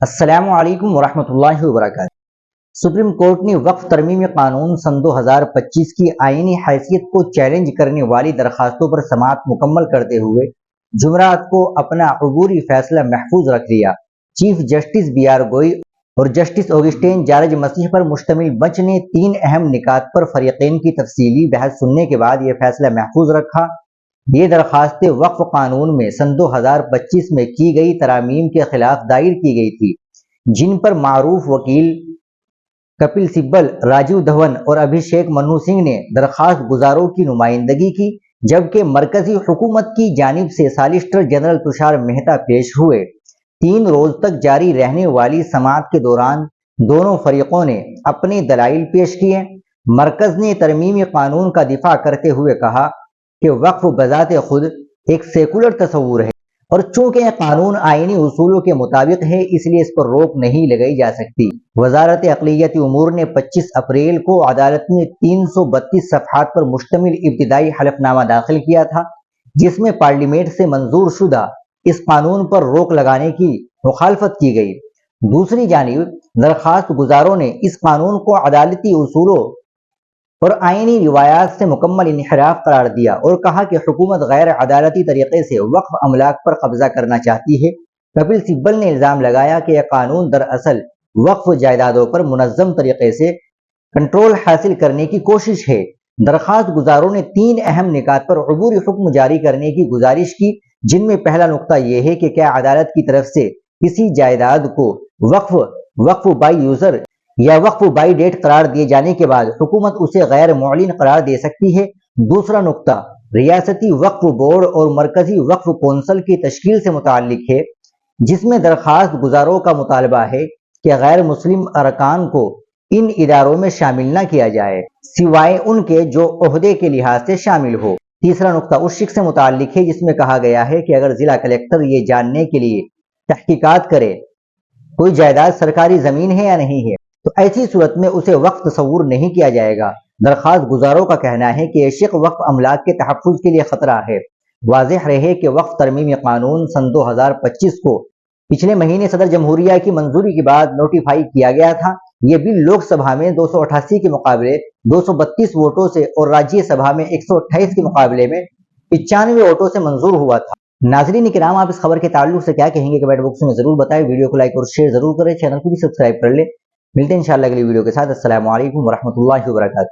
السلام علیکم ورحمۃ اللہ وبرکاتہ۔ سپریم کورٹ نے وقف ترمیمی قانون سن 2025 کی آئینی حیثیت کو چیلنج کرنے والی درخواستوں پر سماعت مکمل کرتے ہوئے جمعرات کو اپنا عبوری فیصلہ محفوظ رکھ لیا۔ چیف جسٹس بی آر گوئی اور جسٹس اوگسٹین جارج مسیح پر مشتمل بنچ نے 3 اہم نکات پر فریقین کی تفصیلی بحث سننے کے بعد یہ فیصلہ محفوظ رکھا۔ یہ درخواستیں وقف قانون میں سن 2025 میں کی گئی ترامیم کے خلاف دائر کی گئی تھی، جن پر معروف وکیل کپل سبل، راجیو دھون اور ابھیشیک منو سنگھ نے درخواست گزاروں کی نمائندگی کی، جبکہ مرکزی حکومت کی جانب سے سالیسیٹر جنرل تشار مہتا پیش ہوئے۔ 3 روز تک جاری رہنے والی سماعت کے دوران دونوں فریقوں نے اپنے دلائل پیش کیے۔ مرکز نے ترمیمی قانون کا دفاع کرتے ہوئے کہا کہ وقف بذات خود ایک سیکولر تصور ہے اور چونکہ یہ قانون آئینی اصولوں کے مطابق ہے، اس لیے اس پر روک نہیں لگائی جا سکتی۔ وزارت اقلیتی امور نے 25 اپریل کو عدالت میں 332 صفحات پر مشتمل ابتدائی حلف نامہ داخل کیا تھا، جس میں پارلیمنٹ سے منظور شدہ اس قانون پر روک لگانے کی مخالفت کی گئی۔ دوسری جانب درخواست گزاروں نے اس قانون کو عدالتی اصولوں اور آئینی روایات سے مکمل انحراف قرار دیا اور کہا کہ حکومت غیر عدالتی طریقے سے وقف املاک پر قبضہ کرنا چاہتی ہے۔ کپل سبل نے الزام لگایا کہ یہ قانون دراصل وقف جائیدادوں پر منظم طریقے سے کنٹرول حاصل کرنے کی کوشش ہے۔ درخواست گزاروں نے 3 اہم نکات پر عبوری حکم جاری کرنے کی گزارش کی، جن میں پہلا نقطہ یہ ہے کہ کیا عدالت کی طرف سے کسی جائیداد کو وقف بائی یوزر یا وقف بائی ڈیٹ قرار دیے جانے کے بعد حکومت اسے غیر معلن قرار دے سکتی ہے۔ دوسرا نقطہ ریاستی وقف بورڈ اور مرکزی وقف کونسل کی تشکیل سے متعلق ہے، جس میں درخواست گزاروں کا مطالبہ ہے کہ غیر مسلم ارکان کو ان اداروں میں شامل نہ کیا جائے، سوائے ان کے جو عہدے کے لحاظ سے شامل ہو۔ تیسرا نقطہ اس شق سے متعلق ہے جس میں کہا گیا ہے کہ اگر ضلع کلکٹر یہ جاننے کے لیے تحقیقات کرے کوئی جائیداد سرکاری زمین ہے یا نہیں ہے، تو ایسی صورت میں اسے وقف تصور نہیں کیا جائے گا۔ درخواست گزاروں کا کہنا ہے کہ یہ شق وقف املاک کے تحفظ کے لیے خطرہ ہے۔ واضح رہے کہ وقف ترمیمی قانون سن 2025 کو پچھلے مہینے صدر جمہوریہ کی منظوری کے بعد نوٹیفائی کیا گیا تھا۔ یہ بل لوک سبھا میں 288 کے مقابلے 232 ووٹوں سے اور راجیہ سبھا میں 128 کے مقابلے میں 95 ووٹوں سے منظور ہوا تھا۔ ناظرین کرام، آپ اس خبر کے تعلق سے کیا کہیں گے کمنٹ باکس میں ضرور بتائیں۔ ویڈیو کو لائک اور شیئر ضرور کریں، چینل کو بھی سبسکرائب کر لیں۔ ملتے ہیں انشاءاللہ اگلی ویڈیو کے ساتھ۔ السلام علیکم ورحمۃ اللہ وبرکاتہ۔